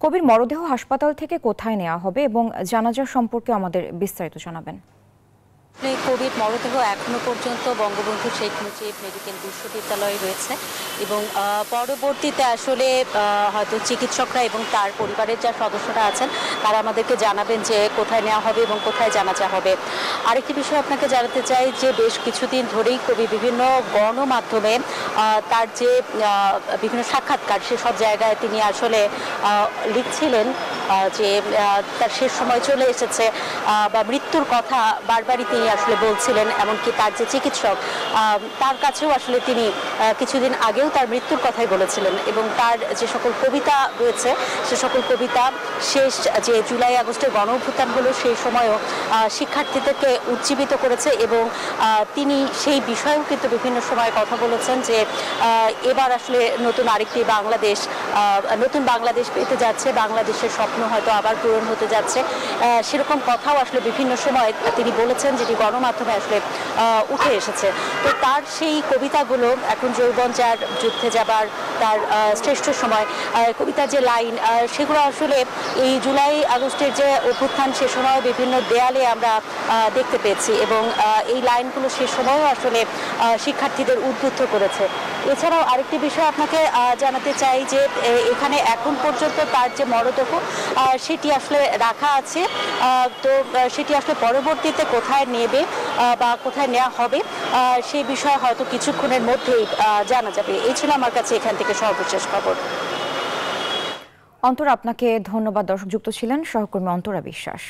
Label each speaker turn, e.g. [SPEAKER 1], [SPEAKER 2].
[SPEAKER 1] কবির মরদেহ হাসপাতাল থেকে কোথায় নেওয়া হবে এবং জানাজা সম্পর্কে আমাদের বিস্তারিত জানাবেন।
[SPEAKER 2] কবির মরদেহ এখনো পর্যন্ত বঙ্গবন্ধু শেখ মুজিব মেডিকেল বিশ্ববিদ্যালয়ে রয়েছে এবং পরবর্তীতে আসলে হয়তো চিকিৎসকরা এবং তার পরিবারের যা সদস্যরা আছেন তারা আমাদেরকে জানাবেন যে কোথায় নেওয়া হবে এবং কোথায় জানাজা হবে। আরেকটি বিষয় আপনাকে জানাতে চাই যে বেশ কিছুদিন ধরেই কবি বিভিন্ন গণমাধ্যমে তার যে বিভিন্ন সাক্ষাৎকার সেসব জায়গায় তিনি আসলে লিখছিলেন যে তার শেষ সময় চলে এসেছে বা মৃত্যুর কথা বারবারই তিনি আসলে বলছিলেন। এমনকি তার যে চিকিৎসক তার কাছেও আসলে তিনি কিছুদিন আগেও তার মৃত্যুর কথাই বলেছিলেন এবং তার যে সকল কবিতা রয়েছে সে সকল কবিতা শেষ যে জুলাই আগস্টের গণ অভ্যুত্থান হলো সেই সময়ও শিক্ষার্থীদেরকে উজ্জীবিত করেছে এবং তিনি সেই বিষয়েও কিন্তু বিভিন্ন সময় কথা বলেছেন যে এবার আসলে নতুন আরেকটি বাংলাদেশ নতুন বাংলাদেশ পেতে যাচ্ছে, বাংলাদেশের স্বপ্ন হয়তো আবার পূরণ হতে যাচ্ছে। সেরকম কথাও আসলে বিভিন্ন সময় তিনি বলেছেন, যেটি গণমাধ্যমে আসলে উঠে এসেছে। তো তার সেই কবিতাগুলো এখন যৌবন যার যুদ্ধে যাবার তার শ্রেষ্ঠ সময় কবিতার যে লাইন সেগুলো আসলে এই জুলাই আগস্টের যে অভ্যুত্থান সে সময় বিভিন্ন দেয়ালে আমরা দেখতে পেয়েছি এবং এই লাইনগুলো সে সময়ও আসলে শিক্ষার্থীদের উদ্বুদ্ধ করেছে। এছাড়াও আরেকটি বিষয় আপনাকে জানাতে চাই যে এখানে এখন পর্যন্ত তার যে মরদেহ সেটি আসলে রাখা আছে। তো সেটি আসলে পরবর্তীতে কোথায় নেবে বা কোথায় নেওয়া হবে সেই বিষয়ে হয়তো কিছুক্ষণের মধ্যেই জানা যাবে। এই ছিল আমার কাছে এখান থেকে সর্বশেষ খবর।
[SPEAKER 1] অন্তরা, আপনাকে ধন্যবাদ। দর্শক যুক্ত ছিলেন সহকর্মী অন্তরা বিশ্বাস।